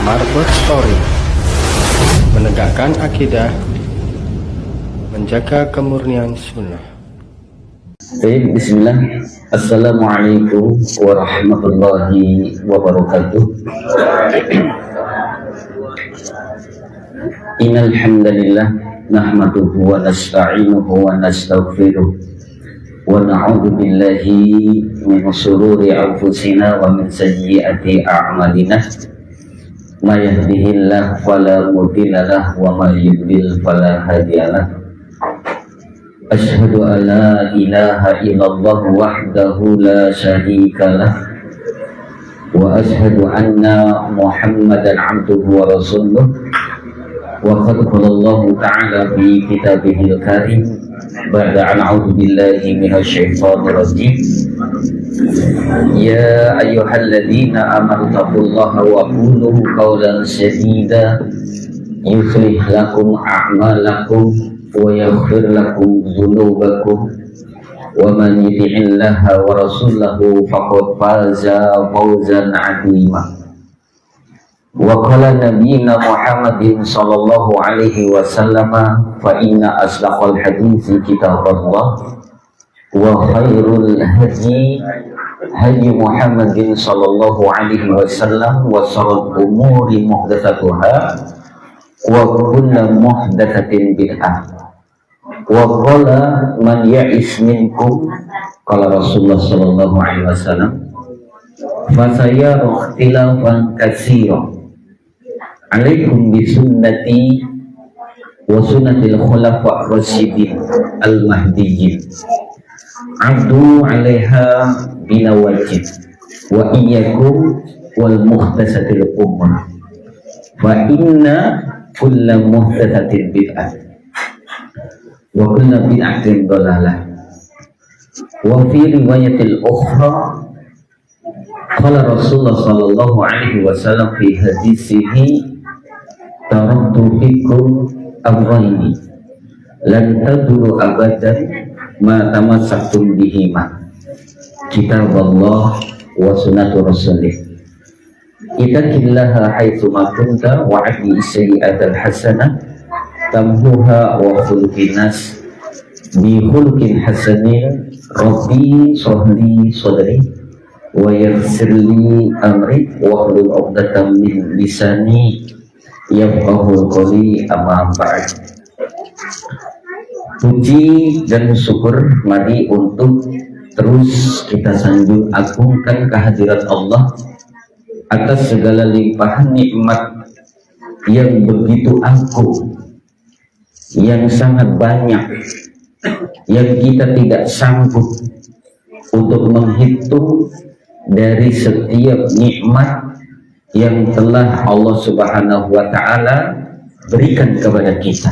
Marbot Story, menegakkan akidah, menjaga kemurnian sunnah. Baik, bismillah. Assalamualaikum warahmatullahi wabarakatuh. Innal hamdalillah nahmaduhu wa nasta'inuhu wa nastaghfiruh wa na'udzu billahi min shururi anfusina wa min sayyiati a'malina. Ma yahdihillahu fala mudilla lahu wa ma yudlil fala hadiyalah. Asyhadu an la ilaha illallah wahdahu la syarikalah wa asyhadu anna Muhammadan abduhu wa rasuluh. Wa qad qala Allah ta'ala fi kitabihil karim ba'da an a'udzu billahi minasy syaithanir rajim. Ya ayyuhalladzina amanu taqullaha wa qulu qawlan sadida yuslih lakum a'malakum wa yaghfir lakum dzunubakum wa man yuti'illaha wa rasulahu faqad faza fawzan 'azima. Wa qala nabiyyuna Muhammadin sallallahu alaihi wasallam fa inna asdaqal hadithi kitabullah wa khairul hadi hadi Muhammadin sallallahu alaihi wasallam wa sharrul umuri muhdatsatuha wa kullu muhdatsatin bid'ah. Wa qala man ya'is minkum, qala Rasulullah sallallahu alaihi wasallam, fa sayara ikhtilafan katsiran alaikum bi sunnati wa sunnatil khulafa' rasyidin al mahdiyyin abdu 'alaiha binawajib wa iyyakum wal muhdatsatil umur fa inna kulla muhdatsatin bid'ah wa kulla bid'atin dhalalah. Wa fi riwayatil ukhra qala Rasulullah sallallahu alaihi wasallam fi hadisihi taraktu fikum amrayni lan tadurru abadan ma tamassaktum bihima kitabullah wa sunnatu rasulih. Ittaqillaha haitsu ma kunta wa aqi sayyi'atal hasanah tamhuha wa khuluqin nas bi khuluqin hasanin rabbi shrahli sadri wa yassirli amri wa hlul 'uqdatam min lisani yafqahu qawli. Amma ba'd. Puji dan syukur mari untuk terus kita sanjung agungkan kehadirat Allah atas segala limpahan nikmat yang begitu agung, yang sangat banyak, yang kita tidak sanggup untuk menghitung dari setiap nikmat yang telah Allah Subhanahu wa ta'ala berikan kepada kita.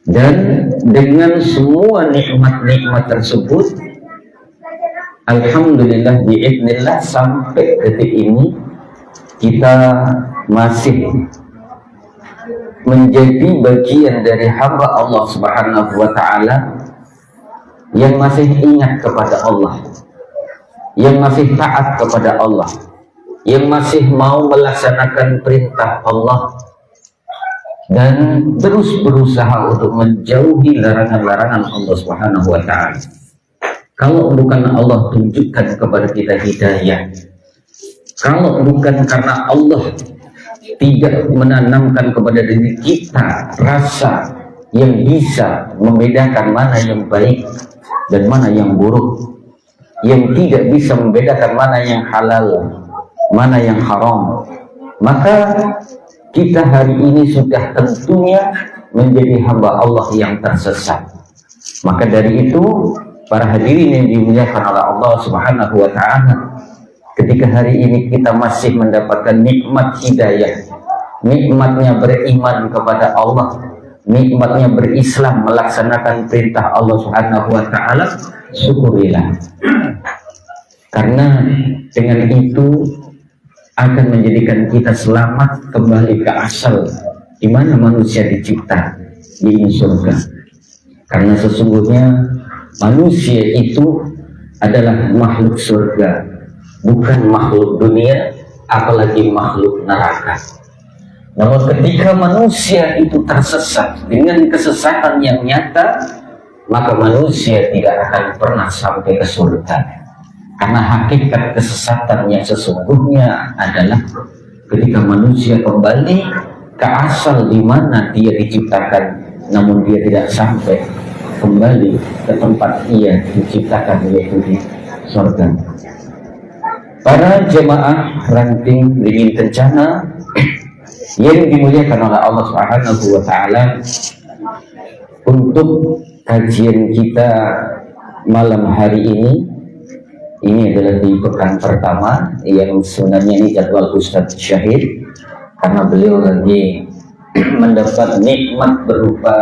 Dan dengan semua nikmat-nikmat tersebut, alhamdulillah bi'idznillah sampai detik ini kita masih menjadi bagian dari hamba Allah Subhanahu wa ta'ala yang masih ingat kepada Allah, yang masih taat kepada Allah, yang masih mau melaksanakan perintah Allah dan terus berusaha untuk menjauhi larangan-larangan Allah Subhanahu wa ta'ala. Kalau bukan Allah tunjukkan kepada kita hidayah, kalau bukan karena Allah tidak menanamkan kepada diri kita rasa yang bisa membedakan mana yang baik dan mana yang buruk, yang tidak bisa membedakan mana yang halal, mana yang haram, maka kita hari ini sudah tentunya menjadi hamba Allah yang tersesat. Maka dari itu, para hadirin yang dimuliakan oleh Allah Subhanahu wa ta'ala, ketika hari ini kita masih mendapatkan nikmat hidayah, nikmatnya beriman kepada Allah, nikmatnya berislam, melaksanakan perintah Allah Subhanahu wa ta'ala, syukurilah. Karena dengan itu akan menjadikan kita selamat kembali ke asal di mana manusia dicipta, di surga. Karena sesungguhnya manusia itu adalah makhluk surga, bukan makhluk dunia apalagi makhluk neraka. Namun ketika manusia itu tersesat dengan kesesatan yang nyata, maka manusia tidak akan pernah sampai ke surga. Karena hakikat kesesatan yang sesungguhnya adalah ketika manusia kembali ke asal di mana dia diciptakan, namun dia tidak sampai kembali ke tempat ia diciptakan, yaitu di surga. Para jemaah ranting dingin kencana yang dimuliakan oleh Allah Subhanahu wa Ta'ala, untuk kajian kita malam hari ini adalah di pekan pertama yang sebenarnya ini jadwal Ustadz Syahid, karena beliau lagi mendapat nikmat berupa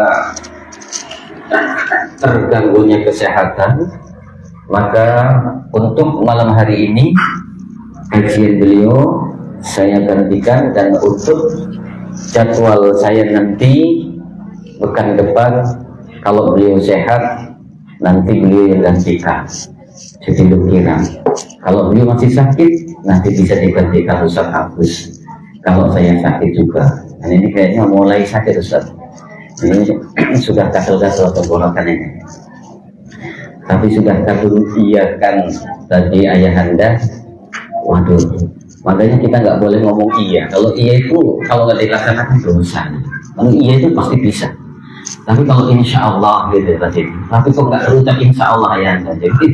terganggunya kesehatan. Maka untuk malam hari ini kajian beliau saya gantikan, dan untuk jadwal saya nanti pekan depan kalau beliau sehat nanti beliau yang gantikan. Jadi lu kira kalau beliau masih sakit nanti bisa digantikan Ustaz Agus. Kalau saya sakit juga, dan ini kayaknya mulai sakit Ustaz. Ini sudah gatal-gatal tenggorokan ini. Tapi sudah kabul iyakan tadi ayahanda. Waduh, makanya kita nggak boleh ngomong iya. Kalau iya itu kalau nggak dilaksanakan dosa. Kalau iya itu pasti bisa. Tapi kalau insya Allah gitu tadi. Tapi kok nggak terucap insya Allah ayahanda. Jadi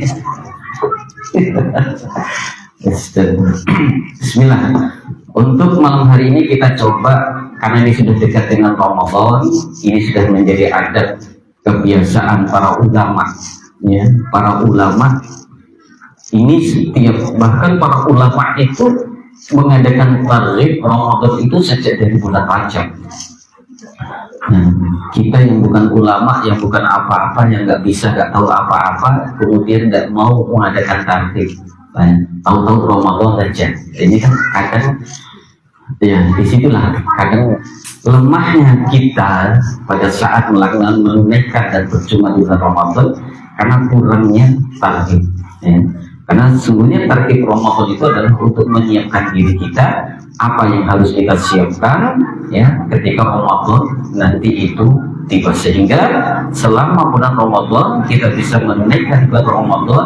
Bismillah. Untuk malam hari ini kita coba, karena ini sudah dekat dengan Ramadan, ini sudah menjadi adat kebiasaan para ulama, ya. Para ulama ini setiap, bahkan para ulama itu mengadakan tarikh Ramadan itu sejak dari bulan Rajab. Nah, kita yang bukan ulama, yang bukan apa-apa, yang nggak bisa, nggak tahu apa-apa, kemudian nggak mau mengadakan tarikh, tahu-tahu Ramadan saja. Ini kan kadang, ya disitulah kadang lemahnya kita pada saat melakukan menunaikan dan berjumpa di bulan Ramadan, karena kurangnya tarikh. Ya. Karena sesungguhnya tarikh Ramadan itu adalah untuk menyiapkan diri kita, apa yang harus kita siapkan ya ketika Ramadan nanti itu tiba, sehingga selama bulan Ramadan kita bisa menunaikan bulan Ramadan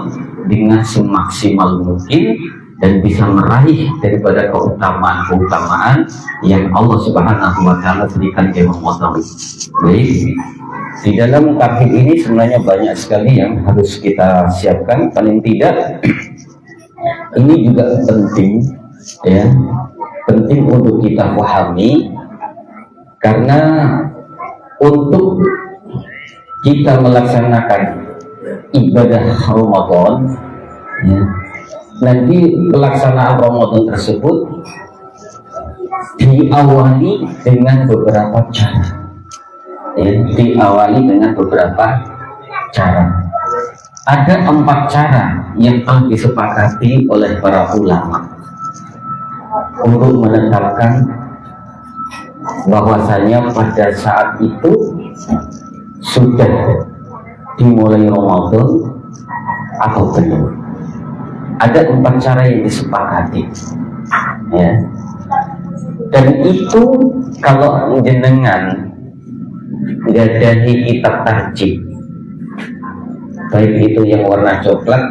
dengan semaksimal mungkin dan bisa meraih daripada keutamaan yang Allah Subhanahu wa Ta'ala berikan di Ramadan. Baik, di dalam tarikh ini sebenarnya banyak sekali yang harus kita siapkan. Paling tidak ini juga penting, ya, penting untuk kita pahami, karena untuk kita melaksanakan ibadah Ramadan, ya, nanti pelaksanaan Ramadan tersebut diawali dengan beberapa cara, ya, diawali dengan beberapa cara. Ada 4 cara yang telah disepakati oleh para ulama untuk menetapkan bahwasanya pada saat itu sudah dimulai Ramadan atau belum. Ada 4 cara yang disepakati, ya. Dan itu kalau jenengan ngadahi kitab tarjih, baik itu yang warna coklat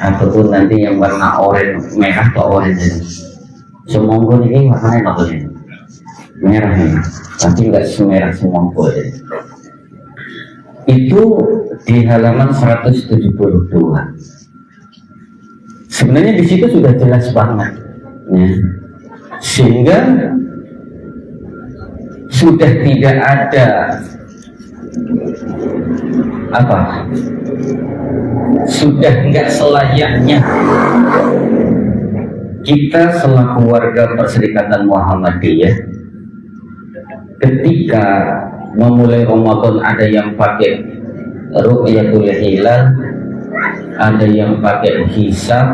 ataupun nanti yang warna oranye, merah atau oranye, semonggo ini warnanya apa nih? Merah nih, tapi nggak semerah semonggo ya. Itu di halaman 172. Sebenarnya di situ sudah jelas banget, ya. Sehingga sudah tidak ada apa, sudah nggak selayaknya kita selaku warga Perserikatan Muhammadiyah ketika memulai Ramadan ada yang pakai ru'yatul hilal, ada yang pakai hisab,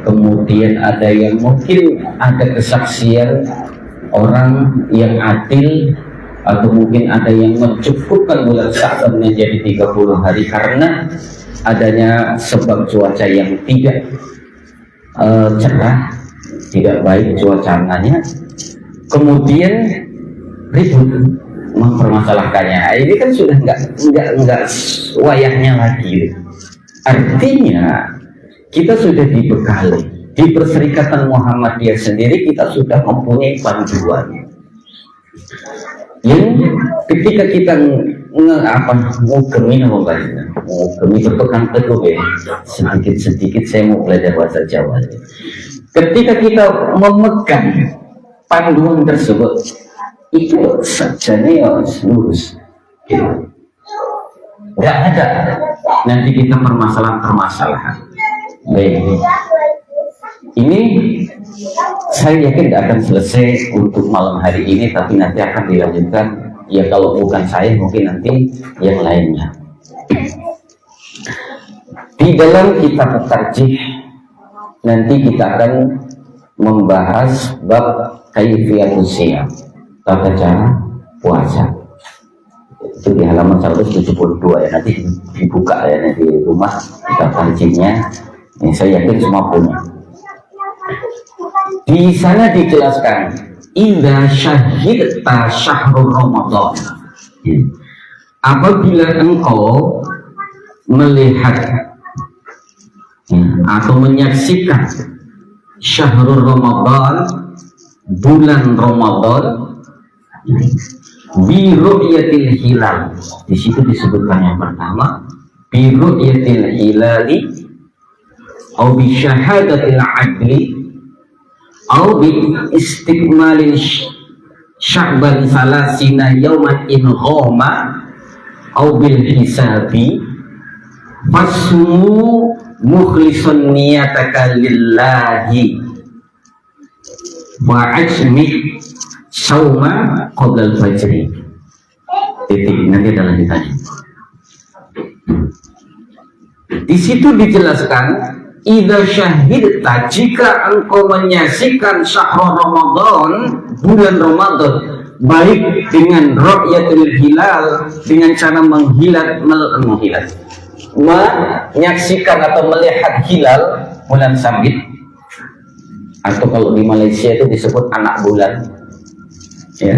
kemudian ada yang mungkin ada kesaksian orang yang adil, atau mungkin ada yang mencukupkan bulan Sya'ban menjadi 30 hari karena adanya sebab cuaca yang tidak cerah, tidak baik cuacanya, kemudian ribut mempermasalahkannya. Ini kan sudah nggak wayahnya lagi. Artinya kita sudah dibekali di Perserikatan Muhammadiyah sendiri, kita sudah mempunyai panduan yang ketika kita ngugemi berpegang teguh ya, sedikit saya mau belajar bahasa Jawa. Ketika kita memegang panduan tersebut, itu sajanya lurus gitu. Nggak ada nanti kita permasalahan. Baik, ini saya yakin tidak akan selesai untuk malam hari ini, tapi nanti akan dilanjutkan. Ya kalau bukan saya, mungkin nanti yang lainnya. Di dalam kitab tarjih nanti kita akan membahas bab kaifiyatus shiyam, tata cara puasa. Itu di halaman 172 ya, nanti dibuka ya di rumah kitab tarjihnya. Ini saya yakin semua punya. Di sana dijelaskan idza syahidta syahrul Ramadan, apabila engkau melihat atau menyaksikan syahrul Ramadan, bulan Ramadan, bi ru'yatil hilal. Di situ disebutkan yang pertama bi ru'yatil hilali au bi syahadatil adli au bi istikmalil sya'ban salasina yauman in ghoma au bil hisabi fasmu mukhlisun niyataka lillahi wa ajmi sauma qabla al-fajri. Titik, nanti ada lanjutannya. Di situ dijelaskan idza syahidta, jika engkau menyaksikan syahrul Ramadan, bulan Ramadan, baik dengan ru'yatul hilal, dengan cara menyaksikan atau melihat hilal bulan sabit, atau kalau di Malaysia itu disebut anak bulan ya.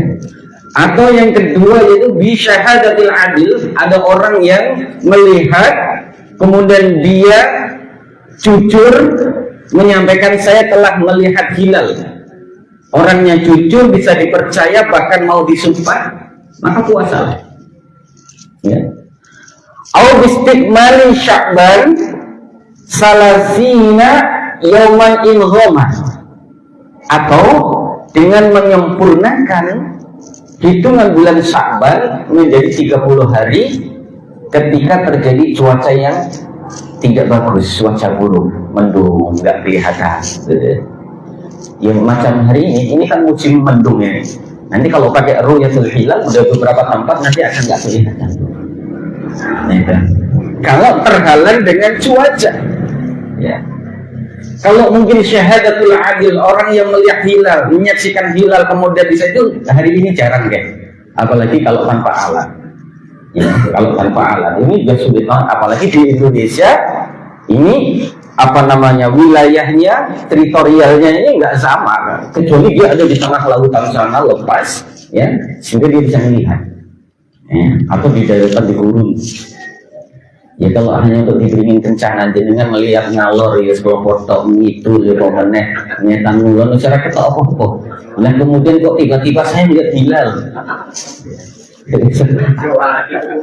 Atau yang kedua yaitu bi syahadatil adil, ada orang yang melihat kemudian dia jujur menyampaikan saya telah melihat hilal. Orangnya jujur, bisa dipercaya, bahkan mau disumpah, maka puasa ya. Au bistikmali sya'ban salasina yauman in ghoma, atau dengan menyempurnakan hitungan bulan Sya'ban menjadi 30 hari ketika terjadi cuaca yang tidak bagus, cuaca buruk, mendung, nggak kelihatan. Yang macam hari ini kan musim mendung ini. Nanti kalau pakai ru'yatul hilal, udah beberapa tempat nanti akan nggak kelihatan. Nah, kalau terhalang dengan cuaca, ya. Kalau mungkin syahadatul adil, orang yang melihat hilal, menyaksikan hilal kemudian bisa itu hari ini jarang deh. Apalagi kalau tanpa alat. Ya, kalau tanpa alat ini juga sulit banget, apalagi di Indonesia ini wilayahnya, teritorialnya ini nggak sama, kecuali dia ada di tengah lautan sana lepas, ya, sehingga dia bisa melihat, ya, atau di daerah di gurun. Ya kalau hanya untuk diberikan kencana dengan melihat ngalor ya sebuah foto itu ya pokoknya nyetan ngulon masyarakat apa-apa. Nah kemudian kok tiba-tiba saya lihat hilal.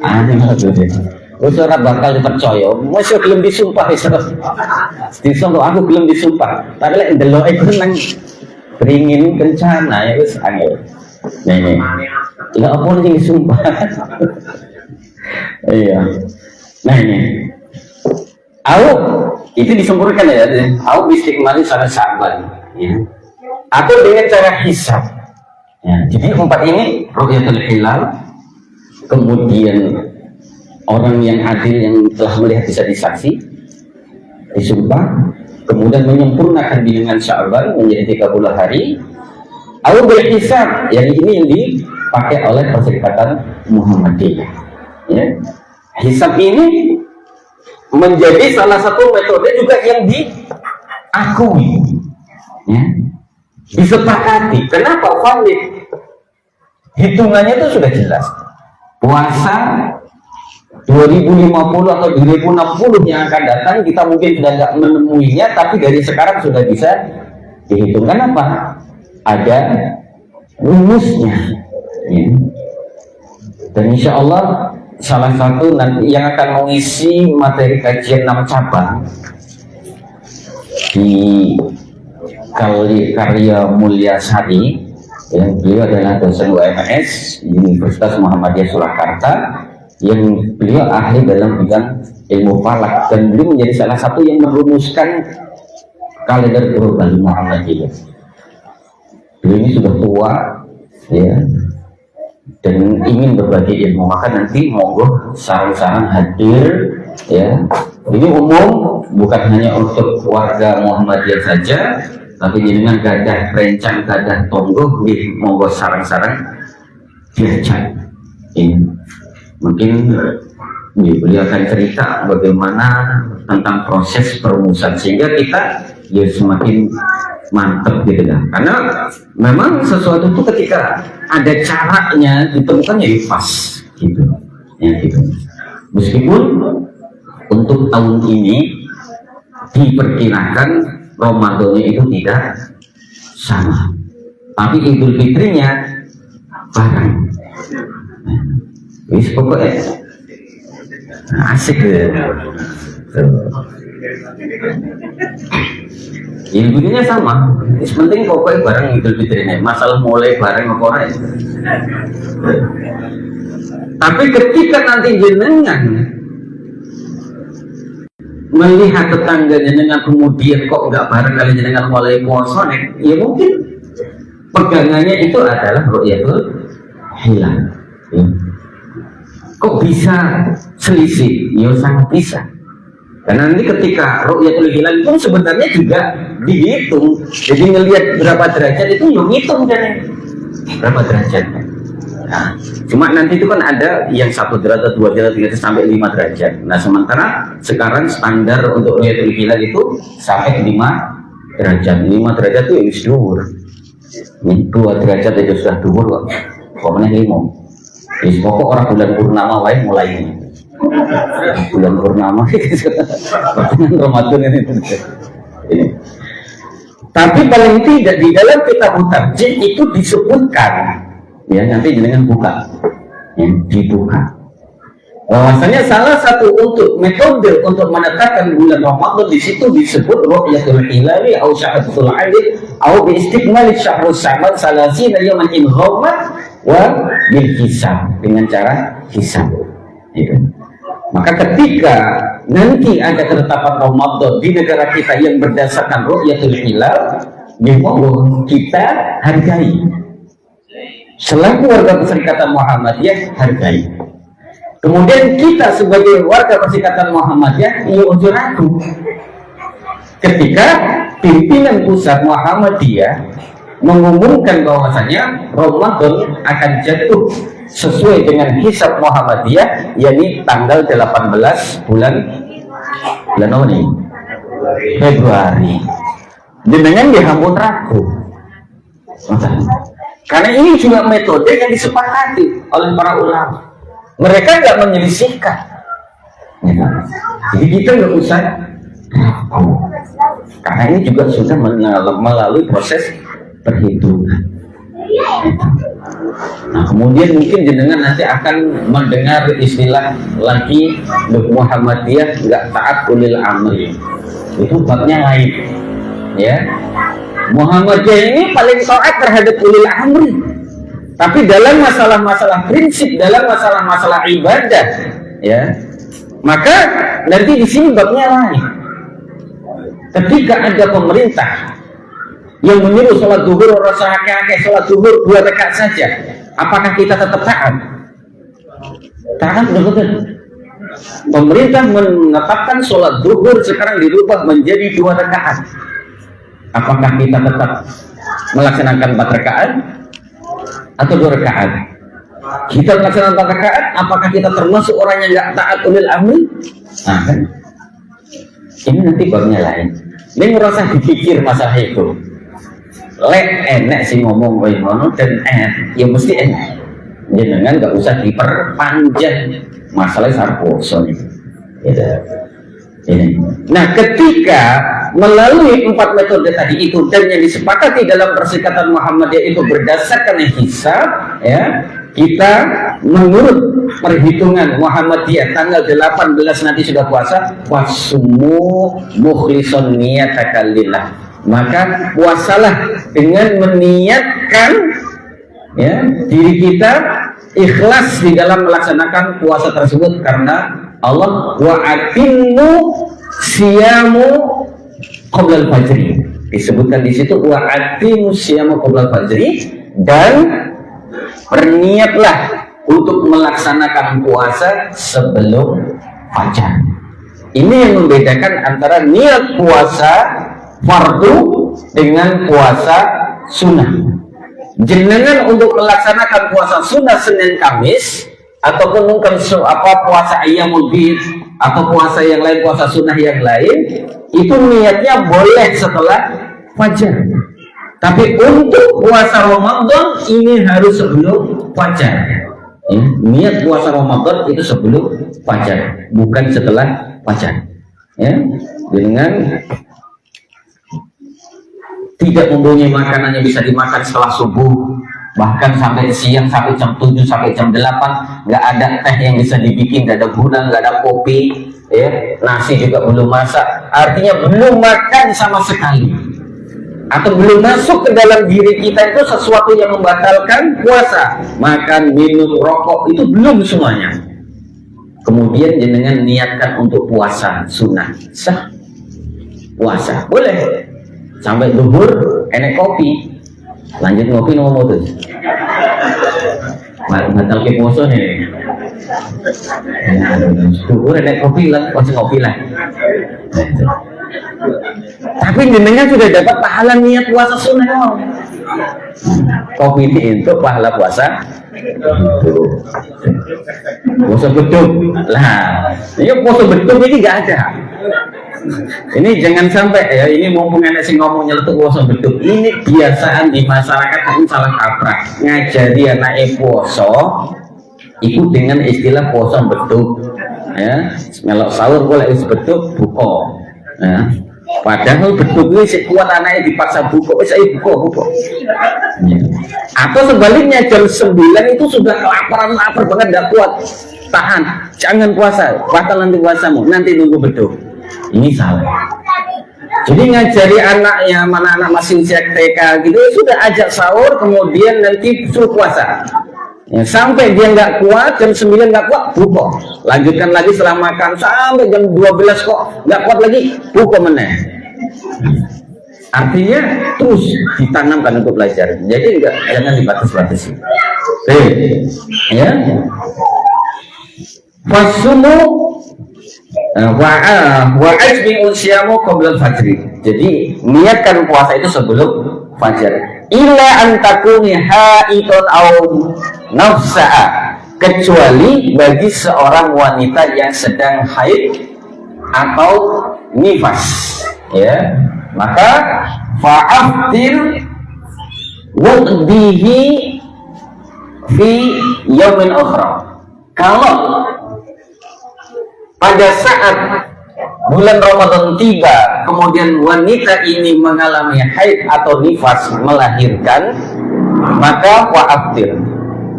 Aneh banget deh. Ora bakal dipercaya. Masih belum disumpah wis. Disumpah aku belum disumpah. Tapi lek ndelok iku nang beringin kencana ya wis angel. Nih. Lah apa sing disumpah? Iya. Nah ini, itu disempurnakan ya, bistikmali salah Sya'ban, ya. Atau dengan cara hisab. Ya, jadi 4 ini ru'yatul hilal, kemudian orang yang adil yang telah melihat bisa disaksi, disumpah, kemudian menyempurnakan dengan Sya'ban menjadi 30 hari. Atau berhisab, yang ini yang dipakai oleh Perserikatan Muhammadiyah. Ya. Hisab ini menjadi salah satu metode juga yang diakui, ya. disepakati. Kenapa valid? Hitungannya itu sudah jelas. Puasa 2050 atau 2060 yang akan datang kita mungkin sudah nggak menemuinya, tapi dari sekarang sudah bisa dihitung. Kenapa? Ada rumusnya. Ya. Dan insya Allah salah satu nanti yang akan mengisi materi kajian 6 cabang di karya Mulyasari, yang beliau adalah dosen UMS Universitas Muhammadiyah Surakarta, yang beliau ahli dalam bidang ilmu falak, dan beliau menjadi salah satu yang merumuskan kalender global Muhammadiyah. Beliau ini sudah tua, ya, dan ingin berbagi ilmu, maka nanti monggo sarang-sarang hadir, ya. Ini umum, bukan hanya untuk warga Muhammadiyah saja, tapi jenengan gadah rencang, gadah tonggo, monggo sarang-sarang diajak. Ini mungkin beliau akan cerita bagaimana tentang proses perumusan, sehingga kita ya semakin mantap gitu kan. Karena memang sesuatu itu ketika ada caranya ditemukan ya pas gitu. Ya gitu. Meskipun untuk tahun ini diperkirakan Ramadannya itu tidak sama, tapi Idul Fitrinya bareng. Wis pokoknya asik ya. Ilmunya sama, yang penting pokoknya bareng Idul Fitri ini. Masalah mulai bareng apa orang. Tapi ketika nanti jenengan melihat tetangganya dengan kemudian kok nggak bareng kali jenengan mulai puasa, ya mungkin pegangannya itu adalah ru'yatul hilal. Ya. Kok bisa selisih? Ya sangat bisa. Karena nanti ketika ru'yatul hilal itu sebenarnya juga dihitung. Jadi ngelihat berapa derajat itu ya ngitung kan, berapa derajatnya. Nah, cuma nanti itu kan ada yang 1 derajat, 2 derajat, 3 derajat sampai 5 derajat. Nah, sementara sekarang standar untuk ru'yatul hilal itu sampai 5 derajat. 5 derajat itu ya dhuwur. 2 derajat itu sudah dhuwur kok. Pokoknya 5. Jadi pokok orang bulan purnama wae mulai ini. Bulan purnama Ramadan ini. Tapi paling tidak di dalam kitab Tarjih itu disebutkan, ya nanti jenengan buka, ya, dibuka. Bahwasanya salah satu untuk metode untuk menetapkan bulan Ramadan di situ disebut ru'yatul hilali au syahadatul aid au bi istiqmal syahrus sya'ban salasina yawman in ghammat wa bil hisab, dengan cara hisab. Gitu. Maka ketika nanti ada ketetapan Ramadan di negara kita yang berdasarkan ru'yatul hilal, kita hargai. Selaku warga Perserikatan Muhammadiyah hargai. Kemudian kita sebagai warga Perserikatan Muhammadiyah ia unsur ragu. Ketika pimpinan pusat Muhammadiyah mengumumkan bahwasanya Ramadan akan jatuh sesuai dengan hisab Muhammadiyah, yakni tanggal 18 bulan apa nih? Februari. Dengan dihambut ragu. Karena ini juga metode yang disepakati oleh para ulama. Mereka nggak menyelisihkan. Jadi kita nggak usah ragu. Karena ini juga sudah melalui proses perhitungan. Nah, kemudian mungkin jenengan nanti akan mendengar istilah lagi Muhammadiyah nggak taat ulil amri. Itu babnya lain, ya. Muhammadiyah ini paling taat terhadap ulil amri. Tapi dalam masalah-masalah prinsip, dalam masalah-masalah ibadah, ya, maka nanti di sini babnya lain. Ketika ada pemerintah yang menyuruh sholat zuhur orang sahake-hake, sholat zuhur 2 rakaat saja, apakah kita tetap taat? Taat betul-betul. Pemerintah menetapkan sholat zuhur sekarang dirubah menjadi 2 rakaat. Apakah kita tetap melaksanakan 4 rakaat atau 2 rakaat? Kita melaksanakan 4 rakaat, apakah kita termasuk orang yang nggak taat ulil amri? Nah, kan? Ini nanti babnya lain. Ini merasa dipikir masalah itu. lek enek sih ngomong koyo ngono dan ya mesti enek. Jenengan nggak usah diperpanjang masalah sarposo nih. Gitu. Ini. Nah, ketika melalui 4 metode tadi itu dan yang disepakati dalam Perserikatan Muhammadiyah itu berdasarkan hisab, ya, kita menurut perhitungan Muhammadiyah tanggal 18 nanti sudah puasa, wasumu mukhlishon niyataka lillah. Maka puasalah dengan meniatkan, ya, diri kita ikhlas di dalam melaksanakan puasa tersebut karena Allah. Wa atimmu siyamu qoblal fajri, disebutkan di situ wa atimmu siyamu qoblal fajri, dan berniatlah untuk melaksanakan puasa sebelum fajar. Ini yang membedakan antara niat puasa fardu dengan puasa sunnah. Jenengan untuk melaksanakan puasa sunnah Senin Kamis ataupun mungkin puasa ayyamul bid atau puasa yang lain, puasa sunnah yang lain, itu niatnya boleh setelah fajar. Tapi untuk puasa Ramadan ini harus sebelum fajar. Ya, niat puasa Ramadan itu sebelum fajar, bukan setelah fajar. Ya, dengan tidak mempunyai makanan yang bisa dimakan setelah subuh, bahkan sampai siang, sampai jam 7, sampai jam 8, nggak ada teh yang bisa dibikin, nggak ada gula, nggak ada kopi, ya, nasi juga belum masak, artinya belum makan sama sekali, atau belum masuk ke dalam diri kita itu sesuatu yang membatalkan puasa, makan, minum, rokok, itu belum semuanya. Kemudian jenengan niatkan untuk puasa sunnah, sah puasa, boleh. Sampai duhur enek kopi, lanjut ngopi nomor mutus batal ke poso nih. Duhur enek kopi lah, masih ngopi lah. Tapi jenengan sudah dapat pahala niat puasa sunnah. Kopi itu pahala puasa puasa beduk lah. Ini puasa beduk ini nggak ada. Ini jangan sampai ya, ini mumpung enak sih ngomong nyeletuk puasa beduk. Ini biasaan di masyarakat itu salah kaprah. Ngajari anak puasa ikut dengan istilah puasa beduk. Ya, melok sahur boleh beduk buka. Ya. Padahal beduk ini sekuat anaknya dipaksa buka, saya buka. Ya. Atau sebaliknya jam 9 itu sudah lapar banget, gak kuat, tahan, jangan puasa, batal nanti puasamu, nanti nunggu beduk. Ini salah. Jadi ngajari anaknya, mana anak masih TK gitu, sudah ajak sahur, kemudian nanti suruh puasa. Ya, sampai dia nggak kuat, jam 9 nggak kuat, buka. Lanjutkan lagi setelah makan sampai jam 12 kok nggak kuat lagi, buka meneh. Artinya terus ditanamkan untuk belajar. Jadi jangan dibatas-batasi. Ya. Fasumu wa ajmi usyamu qabla al-fajri. Jadi niatkan puasa itu sebelum fajar. Illa antakuni haidun au nafsa'a, kecuali bagi seorang wanita yang sedang haid atau nifas, ya, maka fa'aftir wudhihi fi yaumin ukhra. Kalau pada saat bulan Ramadan tiba, kemudian wanita ini mengalami haid atau nifas, melahirkan, maka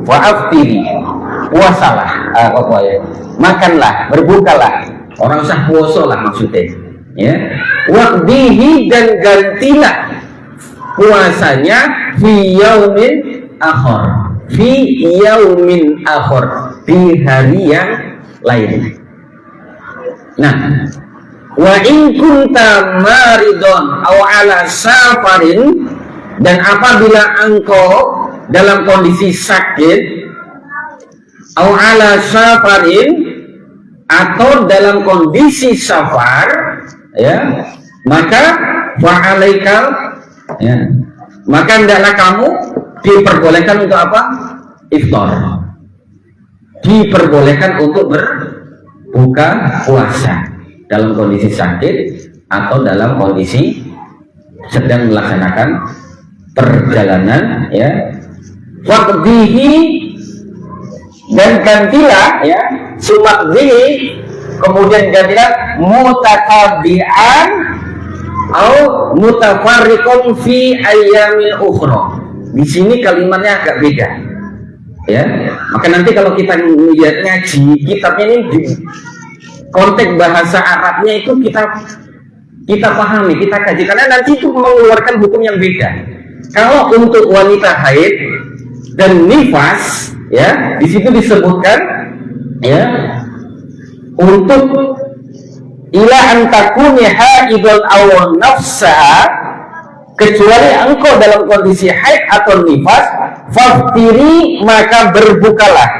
wa'aftiri, puasalah, makanlah, berbukalah, orang usah puasa lah maksudnya, ya. Waqdihi, dan gantilah puasanya fi yaumin akhir, di hari yang lain. Nah, wa in kunta maridon aw ala safarin, dan apabila engkau dalam kondisi sakit, aw ala safarin, atau dalam kondisi safar, ya, maka fa'alaikal, ya, maka hendaklah kamu diperbolehkan untuk apa? Iftar. Diperbolehkan untuk berbuka puasa dalam kondisi sakit atau dalam kondisi sedang melaksanakan perjalanan, ya. Waqdihi, dan gantilah, ya, sumakdihi, kemudian gantilah mutatabi'an atau mutafarriqun fi ayyamil ukhra. Di sini kalimatnya agak beda, ya. Maka nanti kalau kita lihat ngaji kitabnya ini di konteks bahasa Arabnya itu kita pahami, kita kaji, karena nanti itu mengeluarkan hukum yang beda. Kalau untuk wanita haid dan nifas, ya, di situ disebutkan, ya, untuk ila antakuni haidul aw nafsa, kecuali engkau dalam kondisi haid atau nifas, faftiri, maka berbukalah,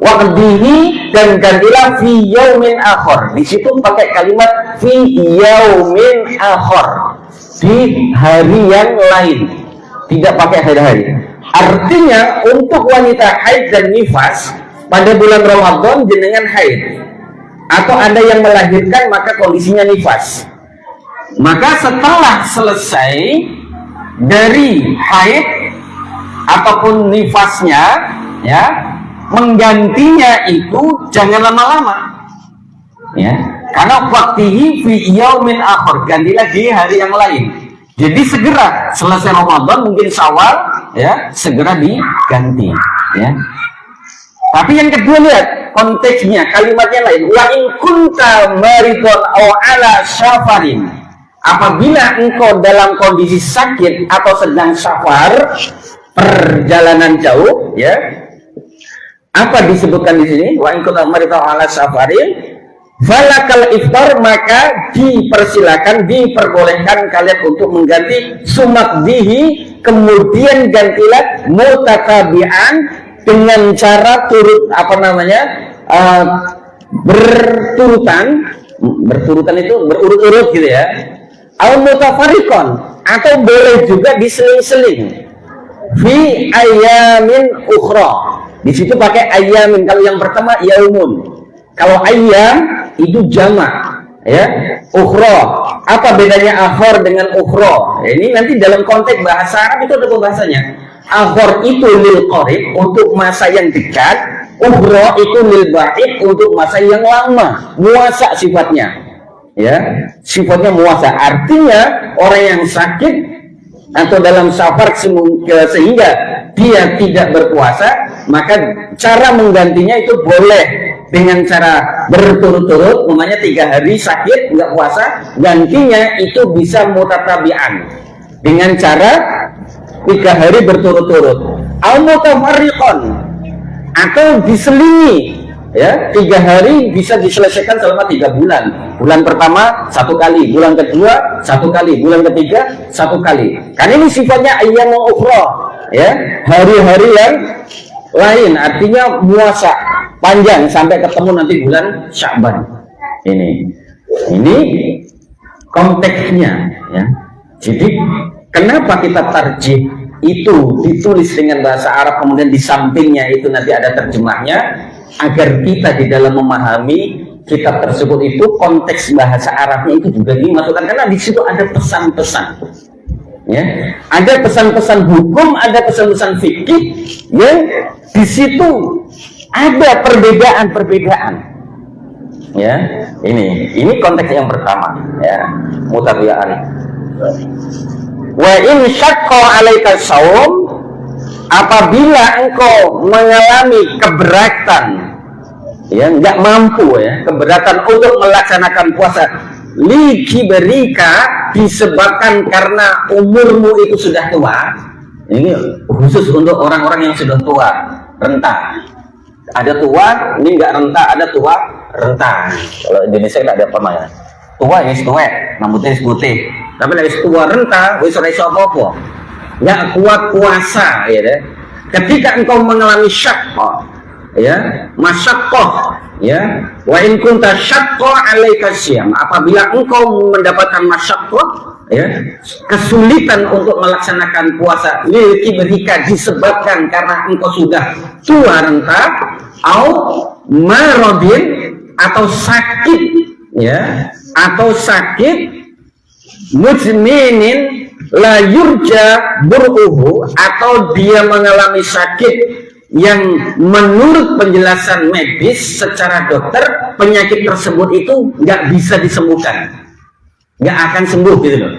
waqdihi, dan gantilah fi yaumin akhor. Di situ pakai kalimat fi yaumin akhor, di hari yang lain, tidak pakai hari-hari. Artinya untuk wanita haid dan nifas pada bulan Ramadan jenengan haid atau ada yang melahirkan, maka kondisinya nifas. Maka setelah selesai dari haid ataupun nifasnya, ya, menggantinya itu jangan lama-lama, ya, karena waktihi fi yaumin akhir, gantilah di hari yang lain. Jadi segera selesai Ramadan, mungkin Syawal, ya, segera diganti, ya. Tapi yang kedua, lihat konteksnya, kalimatnya lain. Wa in kunta maridun aw ala safarin, apabila engkau dalam kondisi sakit atau sedang safar, perjalanan jauh, ya. Apa disebutkan di sini? Wa in kunta maridun aw ala safarin, falakal iftar, maka dipersilakan, diperbolehkan kalian untuk mengganti sumakdihi, kemudian gantilah mutatabi'an, dengan cara turut, berturutan itu berurut-urut gitu, ya. Al mutafarriqon, atau boleh juga diseling-seling. Fi ayamin ukhra, di situ pakai ayamin. Kalau yang pertama yaumun, kalau ayam itu jamak, ya. Ukhra, apa bedanya akhor dengan ukhra? Ini nanti dalam konteks bahasa Arab itu ada pembahasannya. Akhor itu lil qarib, untuk masa yang dekat. Ukhra itu lil ba'id, untuk masa yang lama. Muasa sifatnya, ya, sifatnya muasa. Artinya orang yang sakit atau dalam safar sehingga dia tidak berpuasa, maka cara menggantinya itu boleh dengan cara berturut-turut. Umpamanya 3 hari sakit nggak puasa, gantinya itu bisa mutatabi'an, dengan cara 3 hari berturut-turut. Al-mutafarriqon, atau diselingi, ya, 3 hari bisa diselesaikan selama 3 bulan. Bulan pertama 1 kali, bulan kedua 1 kali, bulan ketiga 1 kali. Karena ini sifatnya ayyamul ukhra, ya, hari-hari yang lain, artinya muasa panjang sampai ketemu nanti bulan Sya'ban. Ini konteksnya, ya. Jadi kenapa kita tarjih itu ditulis dengan bahasa Arab, kemudian di sampingnya itu nanti ada terjemahnya, agar kita di dalam memahami kitab tersebut itu konteks bahasa Arabnya itu juga dimasukkan, karena di situ ada pesan-pesan, ya, ada pesan-pesan hukum, ada pesan-pesan fikih, yang di situ ada perbedaan-perbedaan, ya. Ini konteks yang pertama, ya, mutabi'an. Wa in syaqqa 'alaika shaum, apabila engkau mengalami keberatan, ya, enggak mampu, ya, keberatan untuk melaksanakan puasa, li kibrika, disebabkan karena umurmu itu sudah tua. Ini khusus untuk orang-orang yang sudah tua, renta. Ada tua, ini enggak renta, ada tua, renta. Kalau Indonesia enggak ada apa ya. Tua ya tuwek, rambutnya putih. Tapi lagi tua renta, wis ora iso apa-apa. Enggak kuat puasa, ya deh. Ketika engkau mengalami syaqqah, ya, masyaqqah, ya, wa in kunta syaqqa 'alaika syiyam, apabila engkau mendapatkan masyaqqah, ya, kesulitan untuk melaksanakan puasa, lil kibrika, disebabkan karena engkau sudah tua renta, au maradin, atau sakit, ya, atau sakit muzminin la yurja bur'uhu, atau dia mengalami sakit yang menurut penjelasan medis secara dokter penyakit tersebut itu nggak bisa disembuhkan, nggak akan sembuh gitu loh.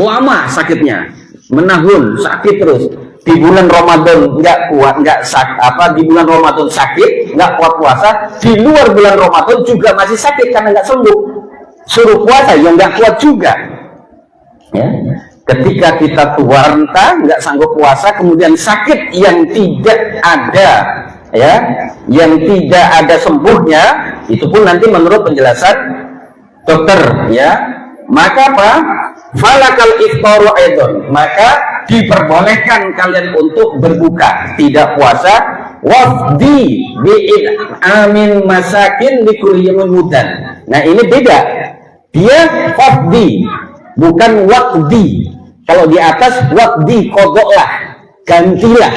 Lama sakitnya, menahun, sakit terus. Di bulan Ramadan nggak kuat, di bulan Ramadan sakit, nggak kuat puasa. Di luar bulan Ramadan juga masih sakit karena nggak sembuh. Suruh puasa yang nggak kuat juga. Ya. Ketika kita tua renta, nggak sanggup puasa, kemudian sakit yang tidak ada, ya, yang tidak ada sembuhnya, itu pun nanti menurut penjelasan dokter, ya. Maka apa? Falakal iftaru aidon, maka diperbolehkan kalian untuk berbuka, tidak puasa. Wafdi bi'id amin masakin likuliyyamin mudan. Nah ini beda, dia wafdi bukan wakdi. Kalau di atas wakdi, kodoklah, gantilah.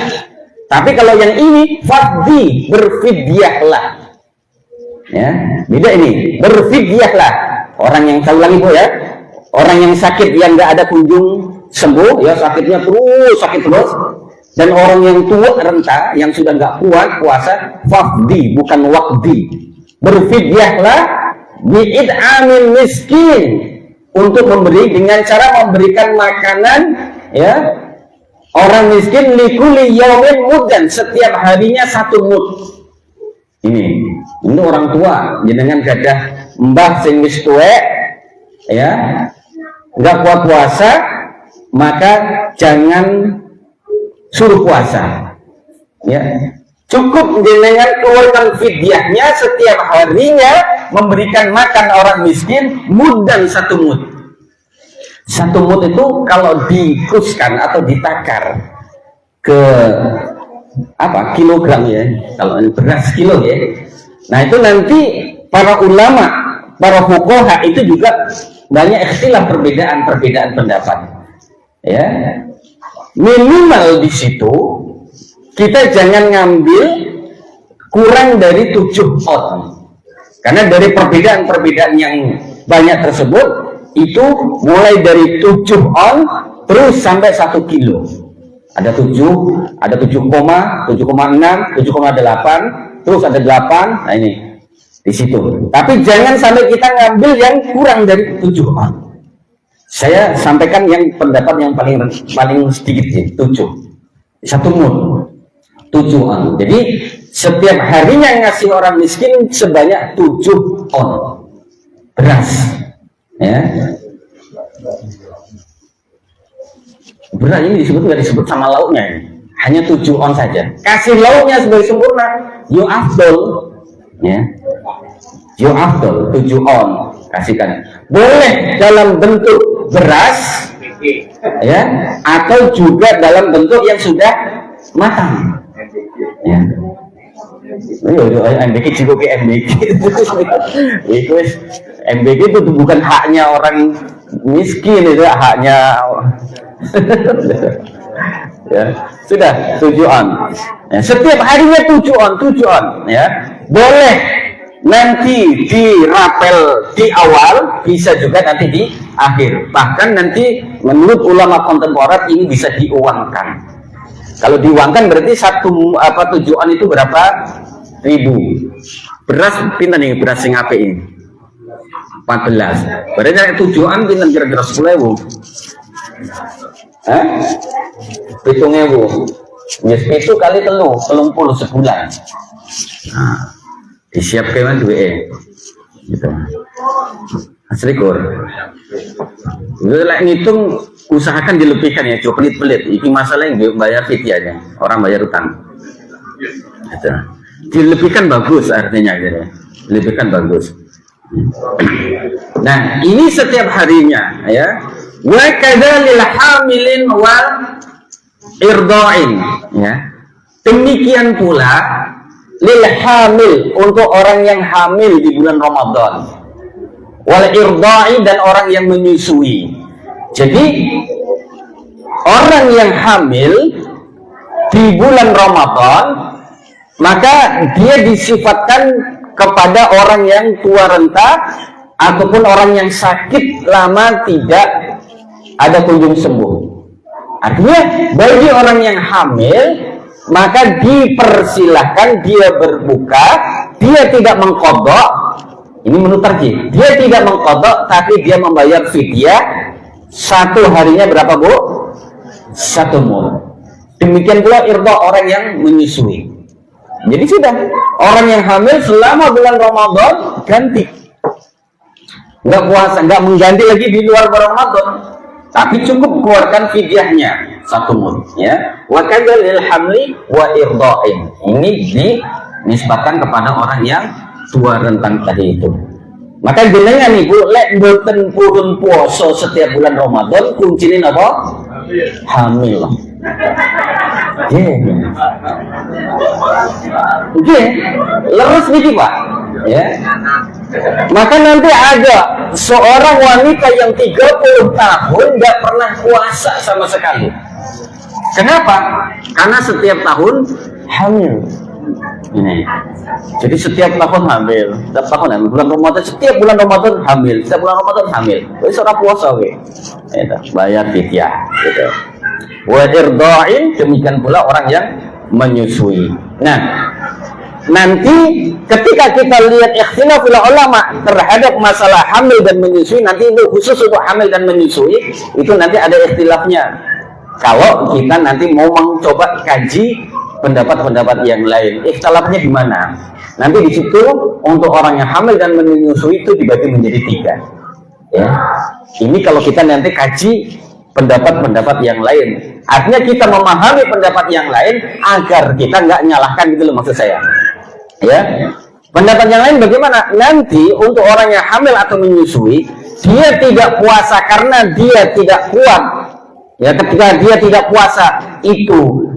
Tapi kalau yang ini wafdi, berfidyahlah. Ya, beda ini, berfidyahlah. Orang yang saya ulangi Bu ya, orang yang sakit yang nggak ada kunjung sembuh, ya sakitnya terus, sakit terus, dan orang yang tua renta yang sudah nggak kuat puasa, wafdi bukan wakdi, berfidyahlah bi'id'amin miskin, untuk memberi dengan cara memberikan makanan, ya, orang miskin likuli yaumin mudan, setiap harinya 1 mud. Ini orang tua jenengan gadah mbah sing wis tuwek, ya, nggak kuat puasa, maka jangan suruh puasa, ya. Cukup jenengan keluarkan fidyahnya setiap harinya memberikan makan orang miskin mudan 1 mud. 1 mud itu kalau dikuskan atau ditakar ke apa kilogram ya, kalau beras kilo ya. Nah itu nanti para ulama, para fuqaha itu juga banyak ikhtilaf, perbedaan pendapat. Ya, minimal di situ kita jangan ngambil kurang dari 7 on, karena dari perbedaan yang banyak tersebut itu mulai dari 7 on terus sampai 1 kilo. Ada 7, ada 7,6, 7,8, terus ada 8. Nah ini di situ. Tapi jangan sampai kita ngambil yang kurang dari 7 on. Saya sampaikan yang pendapat yang paling sedikit ya, 7. 1 mud. 7 on. Jadi setiap harinya ngasih orang miskin sebanyak 7 on beras. Ya. Beras ini nggak disebut sama lauknya ini. Hanya 7 on saja. Kasih lauknya sebagai sempurna, yo afdol, ya. Yo afdol 7 on kasihkan. Boleh dalam bentuk beras, ya, atau juga dalam bentuk yang sudah matang. Ya. MBG juga ke MBG. Itu MBG itu bukan haknya orang miskin, itu haknya. Ya, sudah 7 on. Ya, setiap harinya 7 on, ya. Boleh nanti dirapel di awal, bisa juga nanti di akhir. Bahkan nanti menurut ulama kontemporer ini bisa diuangkan. Kalau diuangkan berarti 7 on itu berapa ribu. Beras pinten nih, beras sing apik ini 14. Berarti 7 on pinten kira-kira 10.000. Hah? 7.000. Yes, itu kali 30 sebulan. Nah, disiapkan duit gitu. Aslikur. Lek ngitung usahakan dilebihkan ya, coba pelit-pelit. Ini masalah yang bayar fidyahnya, orang bayar utang. Gitu. Dilebihkan bagus artinya gitu. Dilebihkan bagus. Nah, ini setiap harinya ya. Wa kadzalil hamilin wal irda'in, ya. Demikian pula lil hamil, untuk orang yang hamil di bulan Ramadan, wal irda'i, dan orang yang menyusui. Jadi orang yang hamil di bulan Ramadan, maka dia disifatkan kepada orang yang tua renta ataupun orang yang sakit lama tidak ada kunjung sembuh. Artinya bagi orang yang hamil, maka dipersilahkan dia berbuka, dia tidak mengqadha. Ini menurut tarjih, dia tidak mengqadha, tapi dia membayar fidyah. Satu harinya berapa, Bu? 1 mud. Demikian pula irda orang yang menyusui. Jadi sudah, orang yang hamil selama bulan Ramadan ganti, nggak puasa, nggak mengganti lagi di luar bulan Ramadan, tapi cukup keluarkan fidyahnya 1 mud. Ya, wa kadzalil hamli wa irda'in. Ini dinisbatkan kepada orang yang tua rentang tadi itu. Maka jenengan ibu lek mboten purun puasa setiap bulan Ramadan, kuncinya apa? Hamil. Oke, leres niki Pak. Ya. Maka nanti ada seorang wanita yang 30 tahun nggak pernah puasa sama sekali. Kenapa? Karena setiap tahun hamil. Ini. Jadi setiap tahun hamil, setiap tahun hamil. Bulan Ramadan, setiap bulan Ramadan hamil, setiap bulan Ramadan hamil. Jadi seorang puasa, oke. Bayar fidyah. Gitu. Wa irda'in, demikian pula orang yang menyusui. Nah, nanti ketika kita lihat ikhtilaful ulama terhadap masalah hamil dan menyusui, nanti itu khusus untuk hamil dan menyusui, itu nanti ada ikhtilafnya. Kalau kita nanti mau mencoba kaji pendapat-pendapat yang lain, ikhtilafnya di mana? Nanti di situ untuk orang yang hamil dan menyusui itu dibagi menjadi 3. Ya, ini kalau kita nanti kaji pendapat-pendapat yang lain, artinya kita memahami pendapat yang lain agar kita nggak nyalahkan gitu loh maksud saya. Ya, pendapat yang lain bagaimana? Nanti untuk orang yang hamil atau menyusui, dia tidak puasa karena dia tidak kuat. Ya, ketika dia tidak puasa itu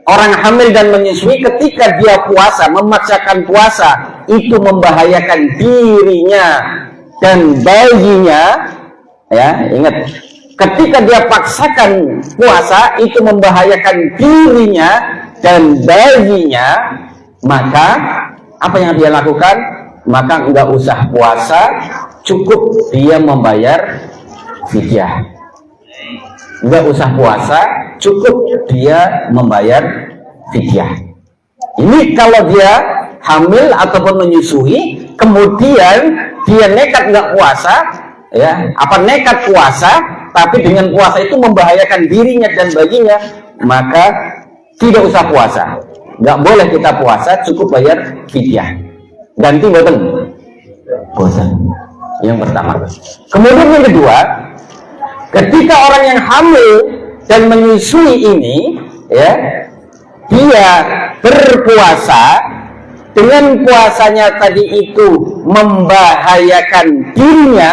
orang hamil dan menyusui, ketika dia puasa, memaksakan puasa, itu membahayakan dirinya dan bayinya. Ya, ingat, ketika dia paksakan puasa, itu membahayakan dirinya dan bayinya, maka apa yang dia lakukan? Maka enggak usah puasa, cukup dia membayar fidyah. Enggak usah puasa, cukup dia membayar fidyah. Ini kalau dia hamil ataupun menyusui, kemudian dia nekat nggak puasa, ya, nekat puasa, tapi dengan puasa itu membahayakan dirinya dan bayinya, maka tidak usah puasa. Nggak boleh kita puasa, cukup bayar fidyah. Ganti boten puasa. Yang pertama. Kemudian yang kedua, ketika orang yang hamil dan menyusui ini, ya, dia berpuasa, dengan puasanya tadi itu membahayakan dirinya,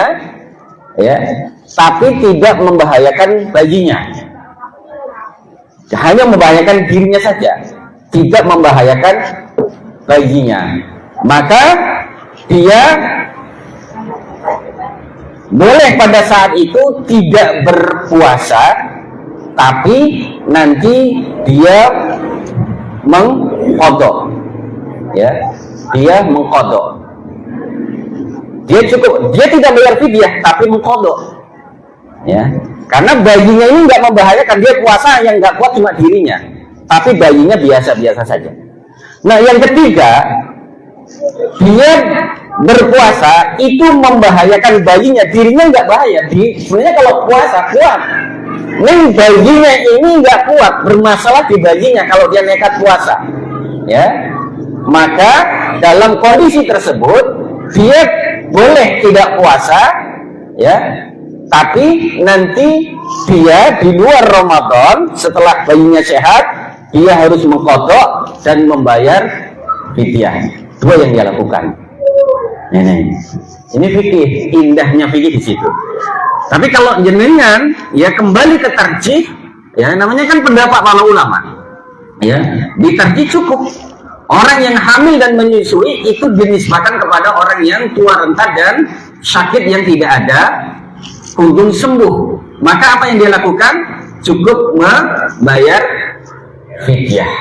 ya, tapi tidak membahayakan bayinya. Hanya membahayakan dirinya saja, tidak membahayakan bayinya. Maka dia boleh pada saat itu tidak berpuasa, tapi nanti dia mengqadha. Ya, dia mengqadha. Dia tidak bayar fidyah tapi mengqadha. Ya, karena bayinya ini nggak membahayakan, dia puasa yang nggak kuat cuma dirinya, tapi bayinya biasa-biasa saja. Nah, yang ketiga, dia berpuasa itu membahayakan bayinya, dirinya nggak bahaya. Sebenarnya kalau puasa kuat, nih bayinya ini nggak kuat, bermasalah di bayinya kalau dia nekat puasa, ya. Maka dalam kondisi tersebut dia boleh tidak puasa, ya, tapi nanti dia di luar Ramadan setelah bayinya sehat, dia harus mengqadha dan membayar fidyah. Dua yang dia lakukan. Ini fikih, indahnya fikih di situ. Tapi kalau jenengan ya kembali ke tarjih, ya namanya kan pendapat para ulama. Ya, di tarjih cukup orang yang hamil dan menyusui itu dinisbahkan kepada orang yang tua renta dan sakit yang tidak ada kunjung sembuh. Maka apa yang dia lakukan? Cukup membayar fidyah.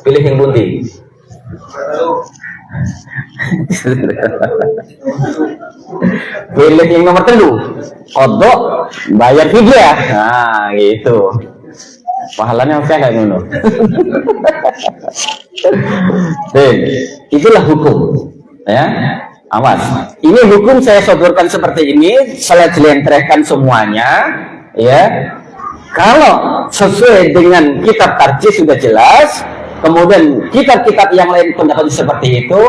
Pilih yang bunti. Pilih yang nomor 3, qadha bayar fidyah. Nah, gitu. Pahalanya oke nggak ngono? Itulah hukum, ya. Awas. Ini hukum saya sodorkan seperti ini, saya jelentrehkan semuanya, ya. Kalau sesuai dengan kitab tarjih sudah jelas, kemudian kitab-kitab yang lain pendapat seperti itu.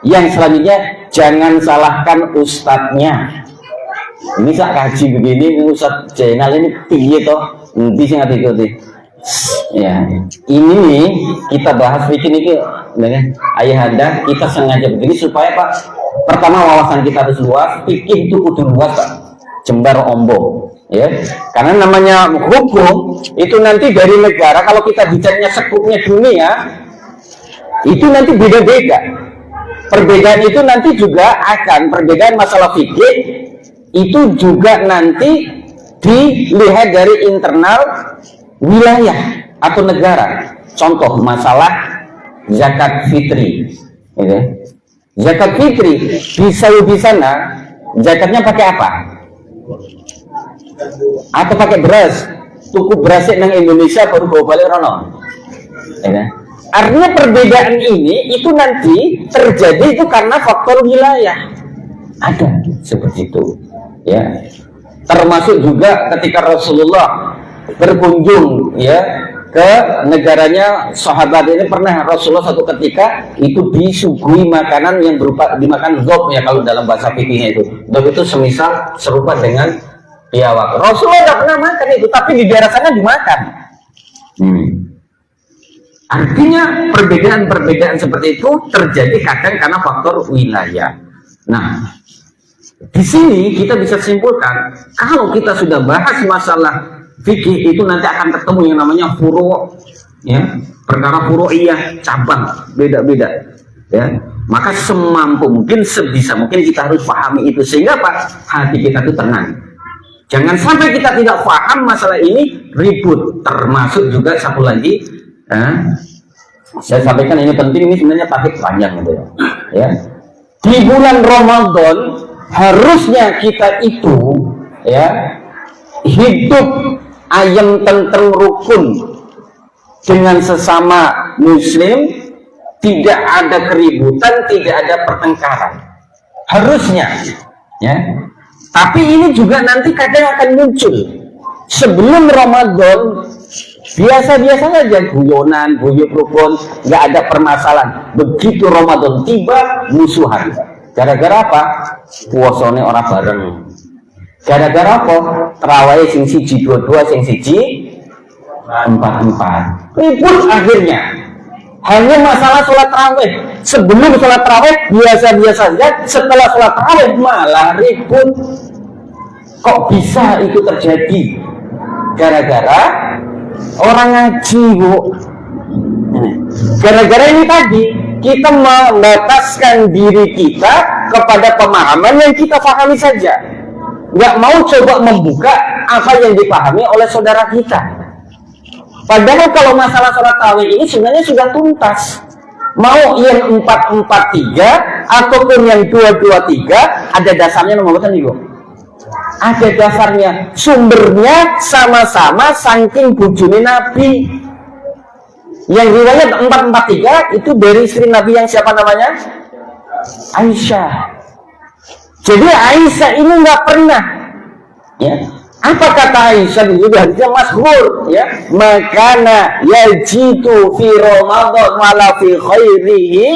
Yang selanjutnya, jangan salahkan ustadznya. Ini sak kaji begini, Ustadz Jainal ini tinggi toh, nanti sih nggak ikuti. Ya, ini nih kita bahas bikin ini dengan ayahanda, kita sengaja begini supaya Pak, pertama wawasan kita harus luas, fikih itu kudu luas Pak, jembar ombo, ya. Karena namanya hukum itu nanti dari negara, kalau kita bicaranya sekupnya dunia, itu nanti beda-beda. Perbedaan itu nanti juga akan perbedaan masalah fikih itu juga nanti dilihat dari internal wilayah atau negara. Contoh masalah zakat fitri, gitu. Zakat fitri di Saudi sana zakatnya pakai apa? Atau pakai beras? Tuku beras nang Indonesia baru bawa balik rono. Ya. Artinya perbedaan ini itu nanti terjadi itu karena faktor wilayah. Ada seperti itu, ya. Termasuk juga ketika Rasulullah berkunjung, ya, ke negaranya sahabat ini, pernah Rasulullah satu ketika itu disuguhi makanan yang berupa dimakan zob, ya, kalau dalam bahasa fikihnya itu. Zob itu semisal serupa dengan biawak. Rasulullah tidak pernah makan itu, tapi di daerah sana dimakan. Artinya perbedaan-perbedaan seperti itu terjadi kadang karena faktor wilayah. Nah, di sini kita bisa simpulkan kalau kita sudah bahas masalah fikih itu nanti akan ketemu yang namanya furu', ya, perkara furu'iyah, cabang beda-beda, ya. Maka semampu mungkin, sebisa mungkin kita harus pahami itu sehingga Pak, hati kita itu tenang. Jangan sampai kita tidak paham masalah ini, ribut. Termasuk juga satu lagi, saya sampaikan ini penting, ini sebenarnya topik panjang gitu, ya. Di bulan Ramadan harusnya kita itu, ya, hidup ayam tentrem rukun dengan sesama muslim, tidak ada keributan, tidak ada pertengkaran. Harusnya, ya. Tapi ini juga nanti kadang akan muncul sebelum Ramadan, biasa-biasa saja guyonan, guyub rukun, nggak ada permasalahan. Begitu Ramadan tiba, musuhan. Gara-gara apa? Puasane ora bareng. Gara-gara apa? Terawih sing siji 22, sing siji 44. Ribut akhirnya. Hanya masalah sholat tarawih. Sebelum sholat tarawih biasa-biasa saja, setelah sholat tarawih malah ribut. Kok bisa itu terjadi? Gara-gara orang ngaji, Bu. Gara-gara ini tadi kita membataskan diri kita kepada pemahaman yang kita pahami saja. Nggak mau coba membuka apa yang dipahami oleh saudara kita. Padahal kalau masalah sholat tarawih ini sebenarnya sudah tuntas. Mau yang 443 ataupun yang 223 ada dasarnya nomor berapa nih, Bu? Ada dasarnya, sumbernya sama-sama saking bujuni Nabi. Yang riwayat 443 itu dari istri Nabi yang siapa namanya? Aisyah. Jadi Aisyah ini nggak pernah, ya. Apa kata Aisyah itu hadisnya masyhur, ya? Makana yajitu fi Ramadan wala fi khairihi,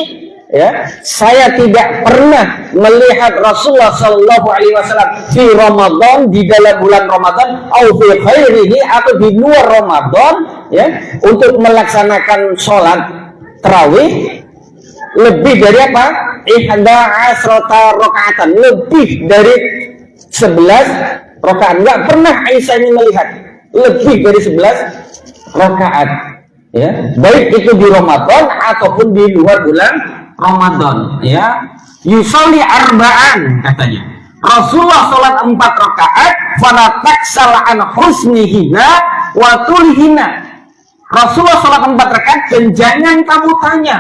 ya. Saya tidak pernah melihat Rasulullah Shallallahu Alaihi Wasallam di Ramadan, di dalam bulan Ramadan, atau fi khairihi, atau di luar Ramadan, ya, untuk melaksanakan sholat tarawih lebih dari apa? Ihda asrota rakaatan, lebih dari 11 rakaat. Nggak pernah Aisyah ini melihat lebih dari 11 rakaat, ya, baik itu di Ramadan ataupun di luar bulan Ramadan, ya. Yusolli arba'an, katanya Rasulullah sholat 4 rakaat, fala taksal an husnihina wa tulhina. Rasulullah sholat 4 rakaat dan jangan kamu tanya